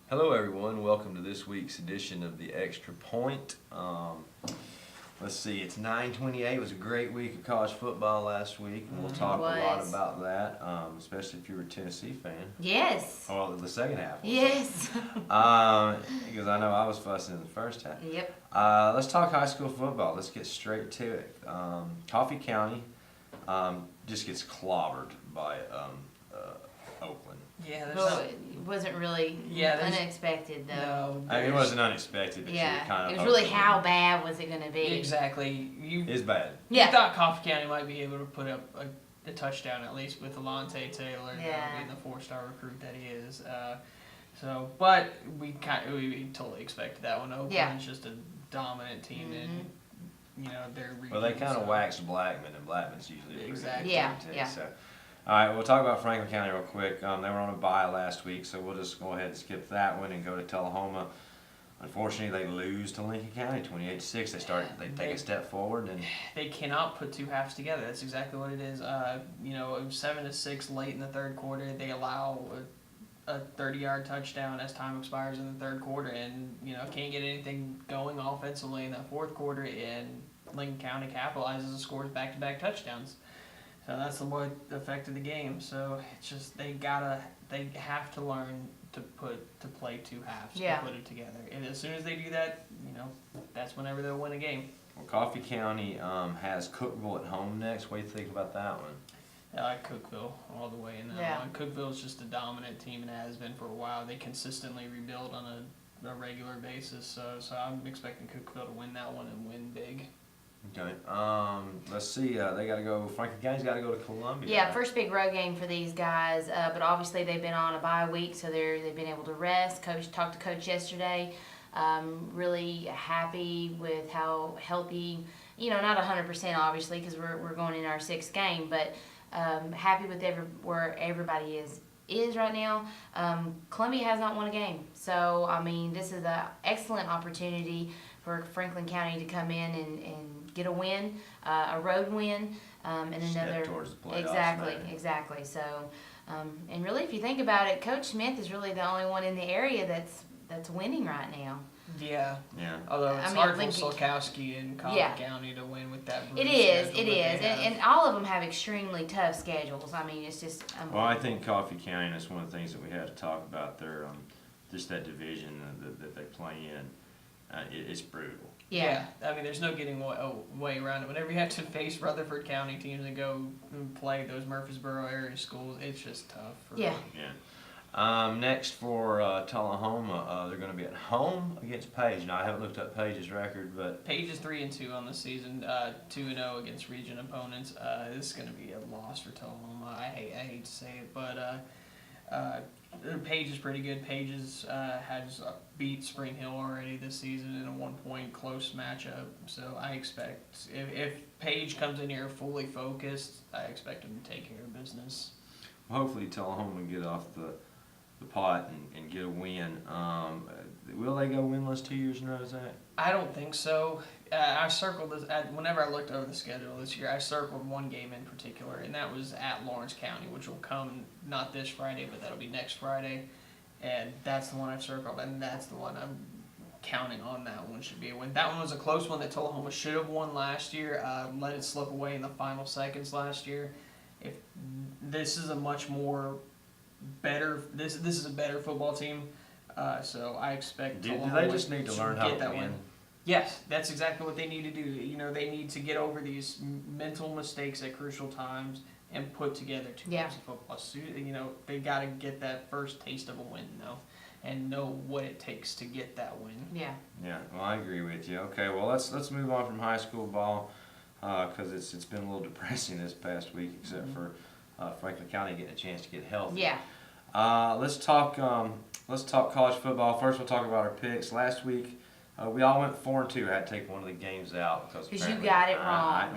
Hello everyone, welcome to this week's edition of the Extra Point. Let's see, it's 9:28. It was a great week of college football last week, and we'll talk a lot about that, especially if you're a Tennessee fan. Yes. Well, the second half. Yes. Because I know I was fussing in the first half. Yep. Let's talk high school football. Let's get straight to it. Coffee County just gets clobbered by Oakland. Yeah, Well, it wasn't really unexpected, though. No, I mean, it wasn't unexpected, but Yeah. kind of It was really how bad was it going to be? exactly. It's bad. You thought Coffee County might be able to put up a touchdown at least with Alontae Taylor, being the 4-star recruit that he is. But we totally expected that one. Oakland's just a dominant team, and they're well, they kind of waxed Blackman, and Blackman's usually a pretty good team too. Yeah. So, all right, we'll talk about Franklin County real quick. They were on a bye last week, so we'll just go ahead and skip that one and go to Tullahoma. Unfortunately, they lose to Lincoln County, 28-6. They take a step forward, and they cannot put two halves together. That's exactly what it is. It was 7-6 late in the third quarter. They allow a 30-yard touchdown as time expires in the third quarter, and can't get anything going offensively in that fourth quarter. And Lincoln County capitalizes and scores back-to-back touchdowns. So that's what affected the game. So it's just they have to learn to play two halves to put it together. And as soon as they do that, that's whenever they'll win a game. well, Coffee County has Cookeville at home next. What do you think about that one? I like Cookeville all the way in that one. Cookeville's just a dominant team and has been for a while. They consistently rebuild on a regular basis. So I'm expecting Cookeville to win that one and win big. Okay. Let's see. They got to go. Franklin County's got to go to Columbia. Yeah, first big road game for these guys. But obviously they've been on a bye week, so they've been able to rest. Coach talked to Coach yesterday. Really happy with how healthy. Not 100% obviously because we're going in our 6th game, but happy with where everybody is right now. Columbia has not won a game, so I mean this is an excellent opportunity for Franklin County to come in and get a win, a road win, and another. Step towards the playoffs. Exactly. So, and really, if you think about it, Coach Smith is really the only one in the area that's winning right now. Yeah. Yeah. Although it's hard for Solkowski and Coffee County to win with that. It is, and all of them have extremely tough schedules. I mean, it's just unbelievable. Well, I think Coffee County, that's one of the things that we had to talk about there. Just that division that they play in. It's brutal. Yeah. I mean, there's no getting way around it. Whenever you have to face Rutherford County teams and go and play those Murfreesboro area schools, it's just tough. Yeah. Next for Tullahoma, they're going to be at home against Page. Now, I haven't looked up Page's record, but Page is 3-2 on the season, 2-0 against region opponents. This is going to be a loss for Tullahoma. I hate to say it, but Page is pretty good. Page has beat Spring Hill already this season in a 1-point close matchup. So I expect if Page comes in here fully focused, I expect him to take care of business. hopefully Tullahoma can get off the pot and get a win. Will they go winless 2 years in a row, Zach? I don't think so. I circled this whenever I looked over the schedule this year. I circled one game in particular, and that was at Lawrence County, which will come not this Friday, but that'll be next Friday. And that's the one I've circled, and that's the one I'm counting on. That one should be a win. That one was a close one that Tullahoma should have won last year. Let it slip away in the final seconds last year. If this is a much more better, this is a better football team. So I expect Tullahoma do they just need to learn how to win? Yes, that's exactly what they need to do. They need to get over these mental mistakes at crucial times and put together two games of football. So, they got to get that first taste of a win, though, and know what it takes to get that win. Yeah. Yeah. Well, I agree with you. Okay. Well, let's move on from high school ball because it's been a little depressing this past week, except for Franklin County getting a chance to get healthy. Yeah. Let's talk college football. First, we'll talk about our picks. Last week, we all went 4-2. I had to take one of the games out because you got it wrong. I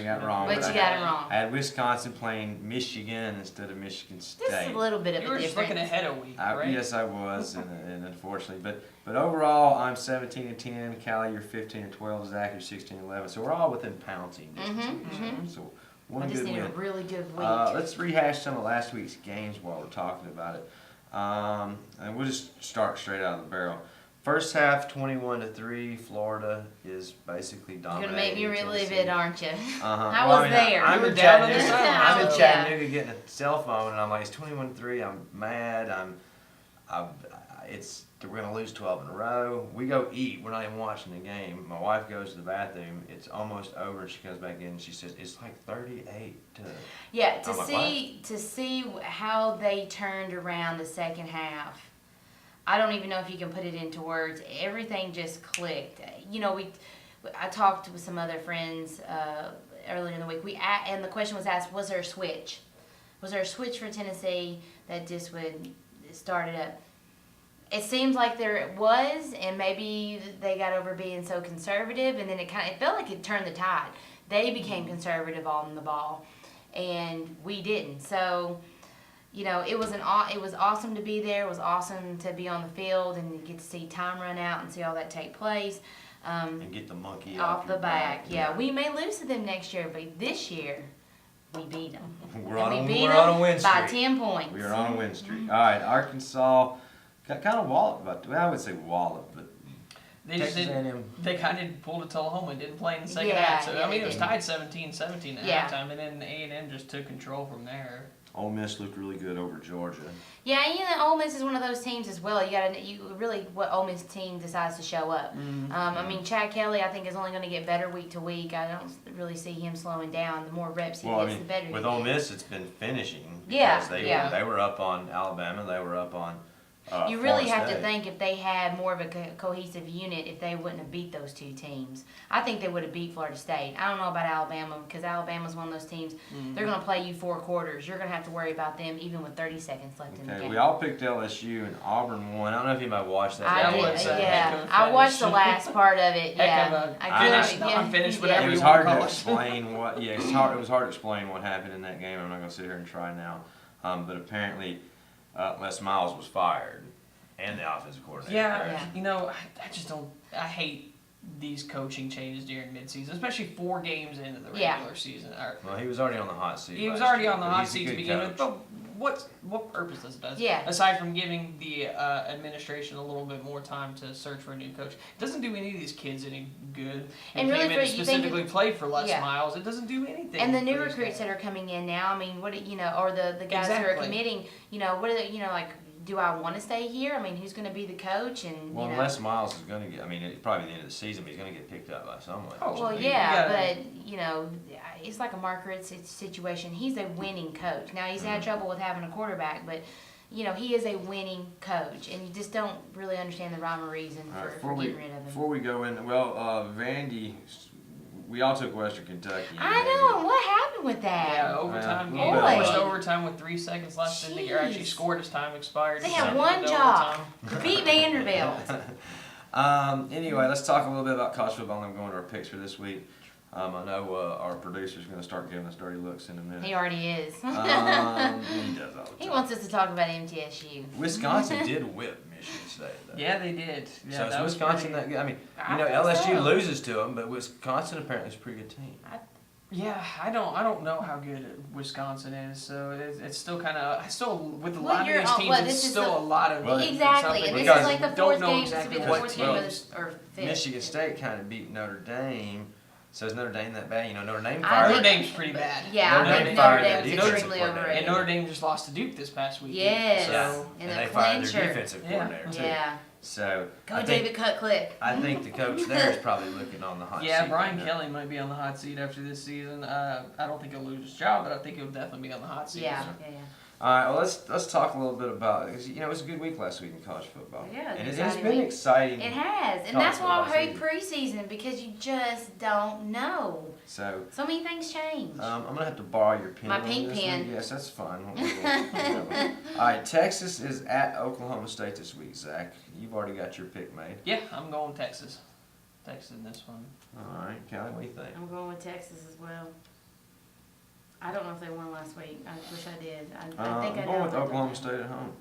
got wrong. But you got it wrong. I had Wisconsin playing Michigan instead of Michigan State. Just a little bit of a difference. You were just looking ahead a week, right? Yes, I was, and unfortunately, but overall, I'm 17-10. Callie, you're 15-12. Zach, you're 16-11. So we're all within pouncing distance of each other. So one I just good need win. a really good week. Let's rehash some of last week's games while we're talking about it. And we'll just start straight out of the barrel. First half, 21-3. Florida is basically You're dominating. gonna make me relive Tennessee. it, aren't you? Uh-huh. I Well, was there. I'm You in were down on Chattanooga. this side. I'm in Oh, Chattanooga getting a cell phone, and I'm like, it's 21-3. I'm mad. We're gonna lose 12 in a row. We go eat. We're not even watching the game. My wife goes to the bathroom. It's almost over. She comes back in and she says, "It's like 38 to." Yeah, to I'm like, see how they turned around the second half. I don't even know if you can put it into words. Everything just clicked. You know, I talked with some other friends earlier in the week. And the question was asked: Was there a switch? Was there a switch for Tennessee that just would start it up? It seems like there was, and maybe they got over being so conservative, and then it felt like it turned the tide. They became conservative on the ball, and we didn't. So, you know, it was awesome to be there. It was awesome to be on the field and get to see time run out and see all that take place. And get the monkey Off the your back. Yeah, we may lose to them next year, but this year we beat them. We're And on we beat a them win by streak. 10 points. We are on a win streak. All right, Arkansas got kind of walloped, but I would say walloped, but They just Texas didn't. A&M. They kind of pulled a Tullahoma and didn't play in the second Yeah, half. So yeah, I mean, they it was didn't. tied 17-17 at Yeah. halftime, and then A&M just took control from there. Ole Miss looked really good over Georgia. Yeah, you know, Ole Miss is one of those teams as well. You really what Ole Miss team decides to show up. I mean, Chad Kelly, I think, is only going to get better week to week. I don't really see him slowing down. The more reps he Well, I gets, mean, the better he with gets. Ole Miss, it's been finishing. Yeah, Because yeah. They were up on Alabama. They were up on You really Florida have to State. think if they had more of a cohesive unit, if they wouldn't have beat those two teams. I think they would have beat Florida State. I don't know about Alabama because Alabama's one of those teams. They're going to play you 4 quarters. You're going to have to worry about them even with 30 seconds left in the Okay, game. we all picked LSU and Auburn won. I don't know if anybody watched that. I That did, was a heck yeah. of a I watched the finish. last part of it. Heck Yeah, of a I finish, could. not Yeah, unfinished, yeah. whatever It was you wanna hard to call it. explain what. Yeah, it was hard to explain what happened in that game. I'm not going to sit here and try now, but apparently, Les Miles was fired, and the offensive coordinator. Yeah, crashed. you know, I just don't. I hate these coaching changes during midseason, especially 4 games into the Yeah. regular season. Well, he was already on the hot seat. He was last already year, on the but hot he's a seat to good begin with. coach. But what purpose does it do? Yeah. Aside from giving the administration a little bit more time to search for a new coach, it doesn't do any of these kids any good. And Who really came for- in you to think specifically play for Les yeah. Miles, it doesn't do anything. And the for new these recruits guys. that are coming in now, I mean, or the guys who are Exactly. committing, what are they, like, do I want to stay here? I mean, who's going to be the coach? And, Well, Les Miles is going to get. I mean, it's probably the end of the season, but he's going to get picked up by someone. Oh, Well, You yeah, gotta- but it's like a Margaret situation. He's a winning coach. Now he's had trouble with having a quarterback, but he is a winning coach, and you just don't really understand the rhyme or reason All right, for getting rid of him. Before we go in, Vandy, we all took Western Kentucky. and I know. What happened with that? Yeah, overtime Yeah, game. boy. Almost overtime with 3 seconds left in the game. Actually Jeez. scored as time expired. They and had sent it one into job. overtime. Beat Vanderbilt. Anyway, let's talk a little bit about college football and then go into our picks for this week. I know our producer's going to start giving us dirty looks in a minute. He already is. He does all the He time. wants us to talk about MTSU. Wisconsin did whip Michigan State, though. Yeah, they did. Yeah, So is that was Wisconsin pretty- that good? I mean, I think LSU so. loses to them, but Wisconsin apparently is a pretty good team. Yeah, I don't know how good Wisconsin is, so it's still kind of with a Well, lot of you're these on- teams, well, it's this is still the- a lot of Well, Exactly, and this Because is like the don't 4th know game. exactly This will be the what 4th game teams. or 5th. Michigan State kind of beat Notre Dame. So is Notre Dame that bad? Notre Dame I fired. Notre think- Dame's pretty bad. Yeah, Notre I Dame think fired Notre their Dame's defensive extremely coordinator. overrated. And Notre Dame just lost to Duke this past week. Yes. So, And and the they fired their clincher. defensive Yeah. coordinator too. Yeah. So Go I David think Cutcliffe. I think the coach there is probably looking on the hot yeah, seat. Brian right now. Kelly might be on the hot seat after this season. I don't think he'll lose his job, but I think he'll definitely be on the hot seat. Yeah, So- yeah, yeah. All right, well let's talk a little bit about it. 'Cause, it was a good week last week in college football. Yeah, and it's it has exciting been week. exciting. It has, and College that's why I football hate preseason because you just don't know. So So many things change. I'm gonna have to borrow your pen. My on pink this pen. one. Yes, that's fine. All right, Texas is at Oklahoma State this week. Zach, you've already got your pick made. Yeah, I'm going Texas. Texas in this one. All right, Kelly, what do you think? I'm going with Texas as well. I don't know if they won last week. I wish I did. I think I I'm know. going with but I don't Oklahoma know. State at home.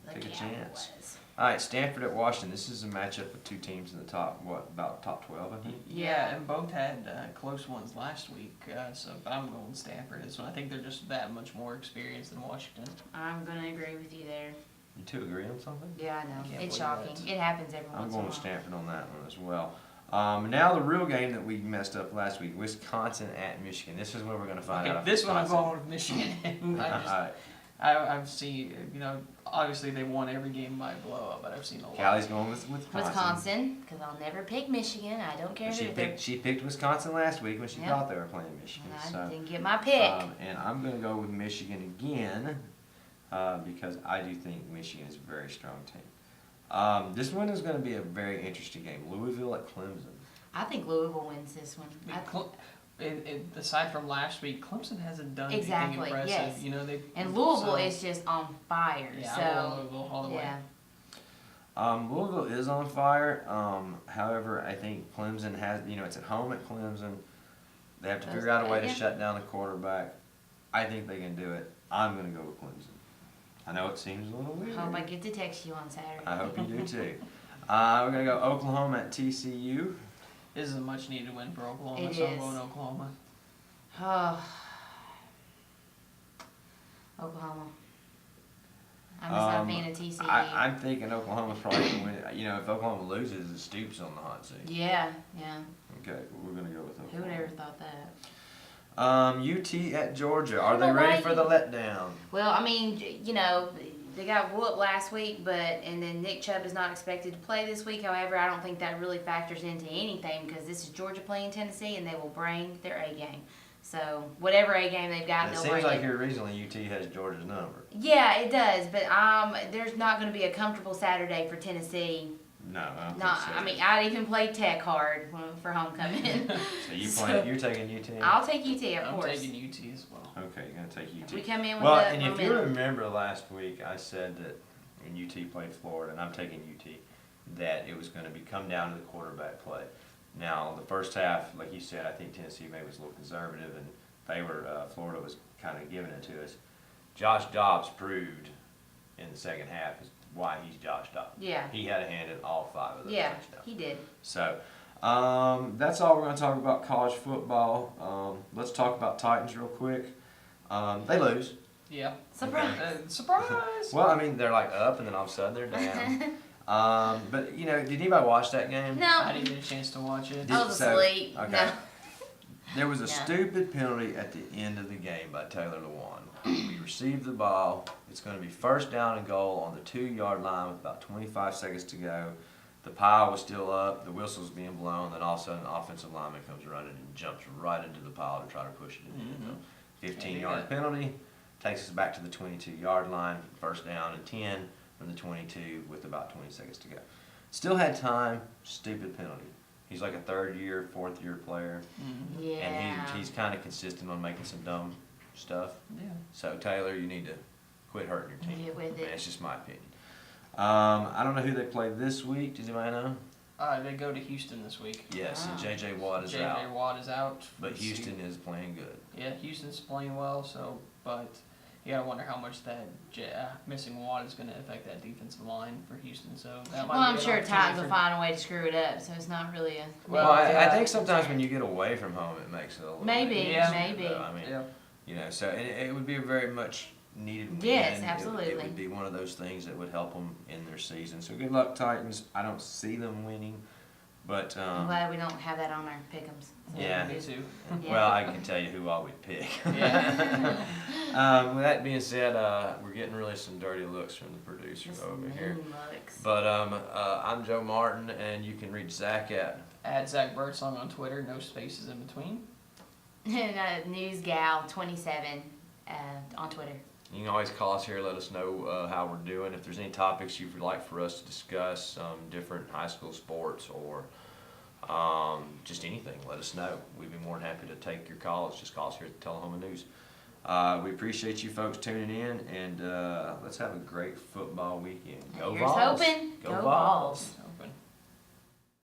The Take a chance. Cowboys. All right, Stanford at Washington. This is a matchup with two teams in the about top 12, I think. Yeah, and both had close ones last week. But I'm going Stanford this one. I think they're just that much more experienced than Washington. I'm gonna agree with you there. You two agree on something? Yeah, I know. Can't It's believe shocking. that. It happens every I'm once in a going while. with Stanford on that one as well. Now the real game that we messed up last week, Wisconsin at Michigan. This is where we're going to find out. Okay, if this one I'm Wisconsin- going with Michigan. All right. I've seen, obviously they won every game by blowout, but I've seen a lot. Callie's going with Wisconsin. Wisconsin, because I'll never pick Michigan. I don't care She who they're. picked Wisconsin last week when she Yep. thought they were playing Michigan. I So, didn't get my pick. and I'm going to go with Michigan again because I do think Michigan is a very strong team. This one is going to be a very interesting game. Louisville at Clemson. I think Louisville wins this one. Aside from last week, Clemson hasn't done Exactly, anything impressive. yes. And so- Louisville is just on fire. Yeah, so I'm going Louisville all the way. yeah, Louisville is on fire. However, I think Clemson has, it's at home at Clemson. They have to figure out a way to Yeah. shut down the quarterback. I think they can do it. I'm going to go with Clemson. I know it seems a little weird. hope I get to text you on Saturday. I hope you do too. We're going to go Oklahoma at TCU. This is a much needed win for Oklahoma, It so I'm is. going Oklahoma. Oh. Oklahoma. I'm just not a fan of TCU. I'm thinking Oklahoma's probably going to win it. If Oklahoma loses, it Stoops on the hot seat. yeah. Okay, we're going to go with Who Oklahoma. would ever thought that? UT at Georgia. Are don't they know ready why for you- the letdown? Well, I mean, they got whooped last week, and then Nick Chubb is not expected to play this week. However, I don't think that really factors into anything because this is Georgia playing Tennessee, and they will bring their A game. So whatever A game they've got, It they'll seems bring like it. here recently UT has Georgia's number. Yeah, it does, but there's not going to be a comfortable Saturday for Tennessee. No, I don't Not, think so. I mean, I'd even play Tech hard for homecoming. So you're taking UT? I'll take UT, of I'm course. taking UT as well. Okay, you're gonna take UT. We come in with Well, the and if you momentum. remember last week, I said that when UT played Florida, and I'm taking UT, that it was gonna come down to the quarterback play. Now, the first half, like you said, I think Tennessee maybe was a little conservative, and Florida was kind of giving it to us. Josh Dobbs proved in the second half is why he's Josh Dobbs. Yeah. He had a hand in all 5 of those Yeah, touchdowns. he did. So, that's all we're going to talk about college football. Let's talk about Titans real quick. They lose. Yeah. Surprise. Surprise! Well, I mean, they're like up and then all of a sudden they're down. But, did anybody watch that game? I No, didn't get a chance to watch it. I was So, asleep. okay. No. There was a Yeah. stupid penalty at the end of the game by Taylor Lewan. We received the ball. It's going to be first down and goal on the 2-yard line with about 25 seconds to go. The pile was still up. The whistle's being blown. Then all of a sudden, an offensive lineman comes running and jumps right into the pile to try to push it in the end zone. 15-yard penalty takes us back to the 22-yard line. First down and 10 from the 22 with about 20 seconds to go. Still had time. Stupid penalty. He's like a 3rd-year, 4th-year player. Yeah. And he's kind of consistent on making some dumb stuff. Yeah. So Taylor, you need to quit hurting your team. Get with it. That's just my opinion. I don't know who they play this week. Does anybody know? They go to Houston this week. Yes, and Wow. J.J. Watt is J.J. out. Watt is out. But Let's see. Houston is playing good. Yeah, Houston's playing well, but you gotta wonder how much that missing Watt is gonna affect that defensive line for Houston. So that might Well, be I'm an sure opportunity Titans will for- find a way to screw it up, so it's not really a. Well, I yeah. think sometimes when you get away from home, it makes it a little Maybe, bit Yeah. easier, maybe. though. I mean, Yeah. so it would be a very much needed win. Yes, It absolutely. would be one of those things that would help them in their season. So good luck, Titans. I don't see them winning, but I'm glad we don't have that on our pick'ems. Yeah. Me too. Yeah. well, I can tell you who I would pick. Yeah. With that being said, we're getting really some dirty looks from the producer Just over here. mean looks. But I'm Joe Martin, and you can reach Zach at Zach Birdsong on Twitter, no spaces in between. And newsgal27 on Twitter. You can always call us here, let us know how we're doing. If there's any topics you'd like for us to discuss, different high school sports or just anything, let us know. We'd be more than happy to take your calls. Just call us here at the Tullahoma News. We appreciate you folks tuning in, and let's have a great football weekend. Go Here's Vols! hoping. Go Go Vols! Vols.